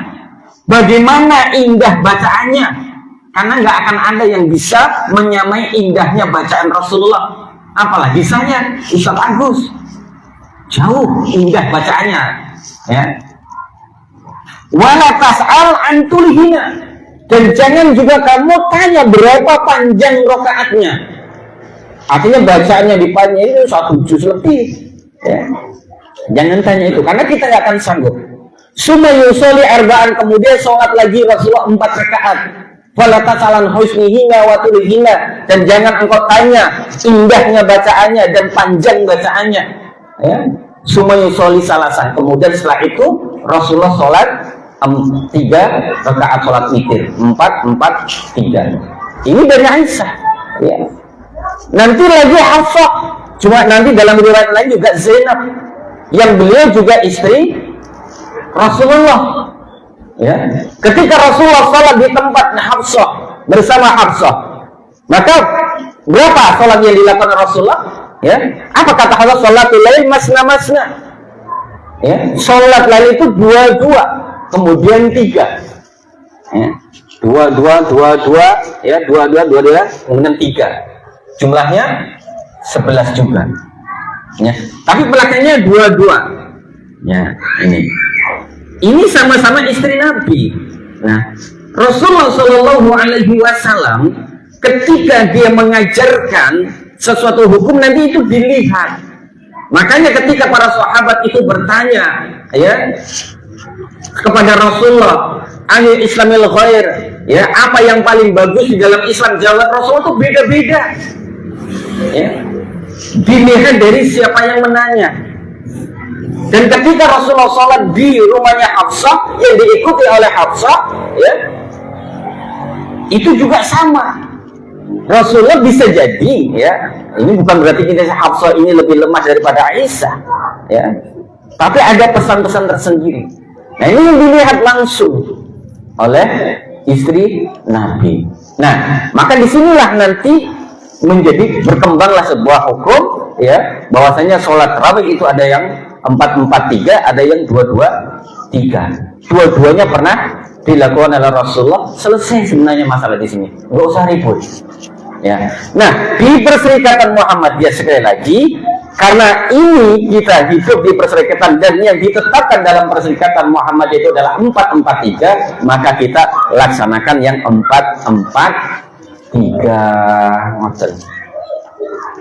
bagaimana indah bacaannya, karena nggak akan ada yang bisa menyamai indahnya bacaan Rasulullah. Apalagi saya, Ustaz Agus, jauh indah bacaannya, ya. Wala tas'al an tulhina, dan jangan juga kamu tanya berapa panjang rokaatnya. Artinya bacaannya dipanjang itu 1 juz lebih, ya. Jangan tanya itu, karena kita nggak akan sanggup. Summa yusolli arba'an, kemudian sholat lagi Rasulullah 4 rakaat. Wala tasalan husnihinna wa tulihina, dan jangan engkau tanya indahnya bacaannya dan panjang bacaannya, ya. Summa yusolli salasan, kemudian setelah itu Rasulullah sholat 3 rakaat sholat witir, 4-4-3. Ini dari Aisyah, ya. Nanti lagi Hafsah, cuma nanti dalam riwayat lain juga Zainab, yang beliau juga istri Rasulullah, ya. Ketika Rasulullah sholat di tempat Hafsah bersama Hafsah, maka berapa sholat yang dilakukan Rasulullah? Ya, apa kata Allah? Sholatul lail masna-masna, ya. Sholat lail itu 2-2, kemudian 3, ya. 2-2, ya, 2-2, kemudian 3. Jumlahnya 11 juga, ya. Tapi belakangnya 2-2, ya. Ini sama-sama istri Nabi. Nah, Rasulullah Shallallahu Alaihi Wasallam ketika dia mengajarkan sesuatu hukum, nanti itu dilihat. Makanya ketika para sahabat itu bertanya, ya, kepada Rasulullah, "Ayu Islamil khair," ya, apa yang paling bagus di dalam Islam? Jawab Rasulullah itu beda-beda, ya. Dilihat dari siapa yang menanya. Dan ketika Rasulullah sholat di rumahnya Hafsah, yang diikuti oleh Hafsah, ya, itu juga sama. Rasulullah bisa jadi, ya, ini bukan berarti kita Hafsah ini lebih lemah daripada Aisyah, ya, tapi ada pesan-pesan tersendiri. Nah, ini yang dilihat langsung oleh istri Nabi. Nah, maka disinilah nanti menjadi berkembanglah sebuah hukum, ya, bahwasanya sholat tarawih itu ada yang 4-4-3, ada yang 2-2-3. Dua-duanya pernah dilakukan oleh Rasulullah. Selesai sebenarnya masalah di sini, nggak usah ribut, ya. Nah, di Perserikatan Muhammadiyah sekali lagi, karena ini kita hidup di perserikatan dan yang ditetapkan dalam Perserikatan Muhammadiyah itu adalah 4-4-3, maka kita laksanakan yang 4-4-3. Ngoten.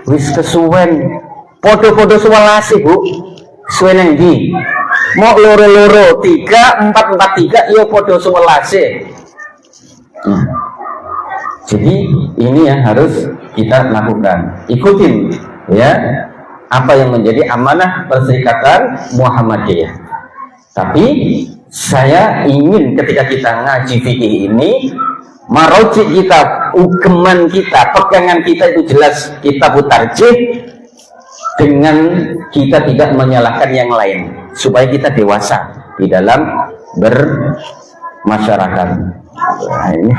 Wis kesuwen, podo-podo swelase, Bu. Suwen yang di mau loro-loro 3-4-4-3, iya podo swelase. Jadi ini yang harus kita lakukan. Ikutin, ya, apa yang menjadi amanah Perserikatan Muhammadiyah. Tapi saya ingin ketika kita ngaji fikih ini, marojik kita, ugeman kita, pegangan kita itu jelas kita tarjih, dengan kita tidak menyalahkan yang lain, supaya kita dewasa di dalam bermasyarakat. Nah, ini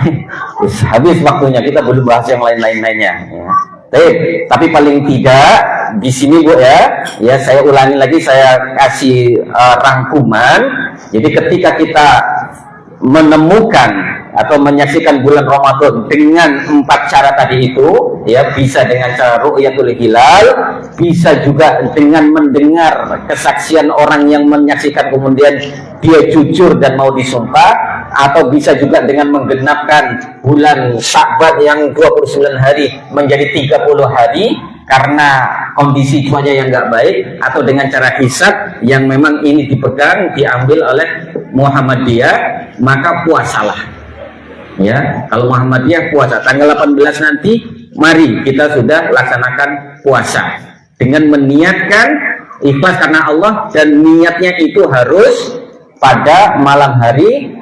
habis waktunya, kita belum bahas yang lainnya, ya. Tapi paling tidak di sini, Bu, ya, saya ulangi lagi, saya kasih rangkuman. Jadi ketika kita menemukan atau menyaksikan bulan Ramadan dengan 4 cara tadi itu, ya, bisa dengan cara ru'yatul hilal, bisa juga dengan mendengar kesaksian orang yang menyaksikan kemudian dia jujur dan mau disumpah, atau bisa juga dengan menggenapkan bulan Sya'ban yang 29 hari menjadi 30 hari karena kondisi cuaca yang nggak baik, atau dengan cara hisab yang memang ini dipegang, diambil oleh Muhammadiyah, maka puasalah. Ya, kalau Muhammadiyah puasa tanggal 18 nanti, mari kita sudah laksanakan puasa dengan meniatkan ikhlas karena Allah, dan niatnya itu harus pada malam hari,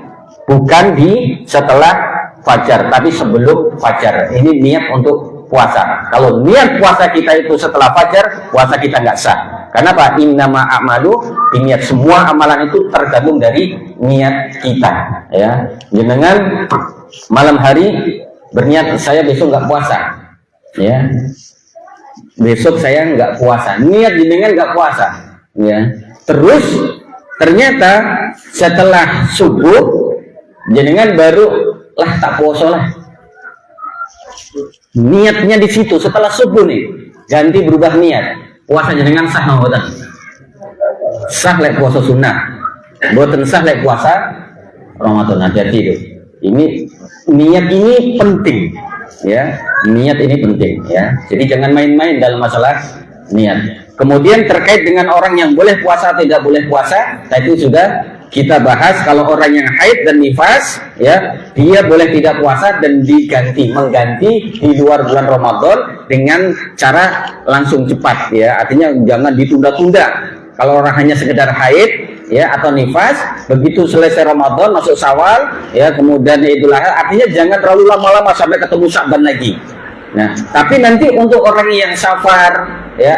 bukan di setelah fajar, tapi sebelum fajar. Ini niat untuk puasa. Kalau niat puasa kita itu setelah fajar, puasa kita nggak sah. Kenapa? Innama a'malu niat, semua amalan itu tergantung dari niat kita, ya. Jenengan malam hari berniat, saya besok nggak puasa, ya, besok saya nggak puasa, niat jenengan nggak puasa, ya. Terus ternyata setelah subuh jenengan baru tak puasa lah, niatnya di situ setelah subuh nih, ganti berubah niat. Puasa jenengan sah napa mboten? Sah lek puasa sunnah. Mboten sah lek puasa Ramadan. Hati-hati itu. Ini niat ini penting ya. Niat ini penting ya. Jadi jangan main-main dalam masalah niat. Kemudian terkait dengan orang yang boleh puasa tidak boleh puasa, itu sudah kita bahas. Kalau orang yang haid dan nifas ya, dia boleh tidak puasa dan mengganti di luar bulan Ramadan dengan cara langsung cepat ya. Artinya jangan ditunda-tunda. Kalau orang hanya sekedar haid ya atau nifas, begitu selesai Ramadan masuk Syawal ya, kemudian Idul Adha, artinya jangan terlalu lama-lama sampai ketemu Sya'ban lagi. Nah, tapi nanti untuk orang yang safar ya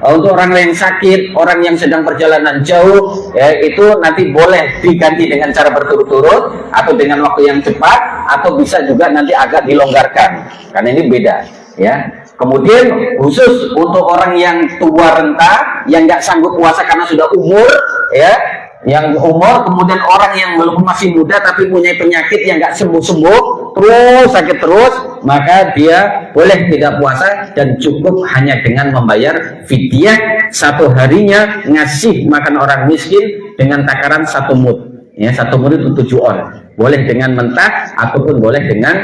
untuk orang yang sakit, orang yang sedang perjalanan jauh ya, itu nanti boleh diganti dengan cara berturut-turut atau dengan waktu yang cepat, atau bisa juga nanti agak dilonggarkan. Karena ini beda ya. Kemudian khusus untuk orang yang tua renta, yang nggak sanggup puasa karena sudah umur ya, yang umur, kemudian orang yang walaupun masih muda tapi punya penyakit yang nggak sembuh-sembuh, terus sakit terus, maka dia boleh tidak puasa dan cukup hanya dengan membayar fidyah satu harinya, ngasih makan orang miskin dengan takaran 1 mud ya. 1 mud itu 7 on, boleh dengan mentah ataupun boleh dengan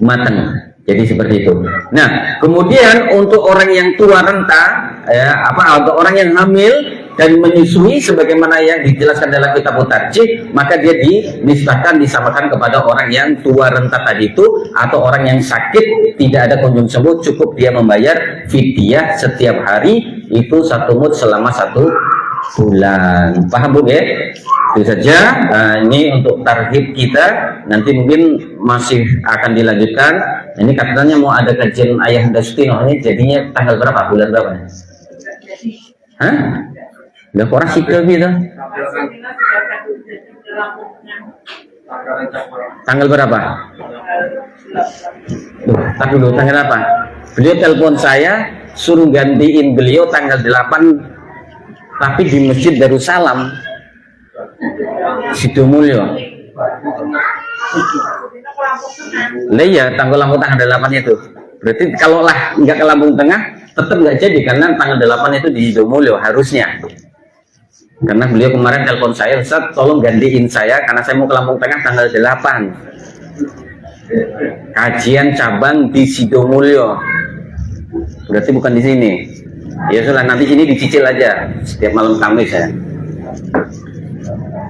matang. Jadi seperti itu. Nah, kemudian untuk orang yang tua renta ya, untuk orang yang hamil dan menyusui sebagaimana yang dijelaskan dalam kitab Tarjih, maka dia disamakan kepada orang yang tua renta tadi itu, atau orang yang sakit tidak ada kunjung sembuh, cukup dia membayar fidyah setiap hari itu 1 mud selama 1 bulan. Paham Bu ya? Itu saja. Ini untuk tarhib kita, nanti mungkin masih akan dilanjutkan. Ini katanya mau ada kajian Ayah Dastino, ini jadinya tanggal berapa? Bulan berapa? Hah? Udah korang sikil gitu. Tanggal berapa? Tak dulu, tanggal apa? Beliau telepon saya, suruh gantiin beliau tanggal 8, tapi di Masjid Darussalam Sidomulyo. Lah iya, tanggal tanggal 8 itu. Berarti kalau lah nggak ke Lampung Tengah, tetap nggak jadi karena tanggal 8 itu di Sidomulyo harusnya. Karena beliau kemarin telepon saya, Ustaz tolong gantiin saya karena saya mau ke Lampung Tengah tanggal 8. Kajian cabang di Sidomulyo. Berarti bukan di sini. Ya sudah, nanti sini dicicil aja setiap malam Kamis ya.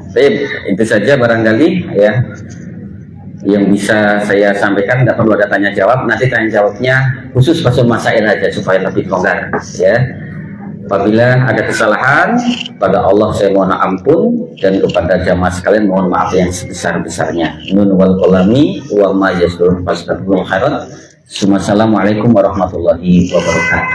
Baik, itu saja barangkali ya yang bisa saya sampaikan. Tidak perlu ada tanya jawab, nanti tanya jawabnya khusus pasal masail aja supaya lebih longgar ya. Apabila ada kesalahan, pada Allah saya mohon ampun, dan kepada jamaah sekalian mohon maaf yang sebesar-besarnya. Nun wal qalami wa ma yasrun fastaghfirul khairat. Assalamualaikum warahmatullahi wabarakatuh.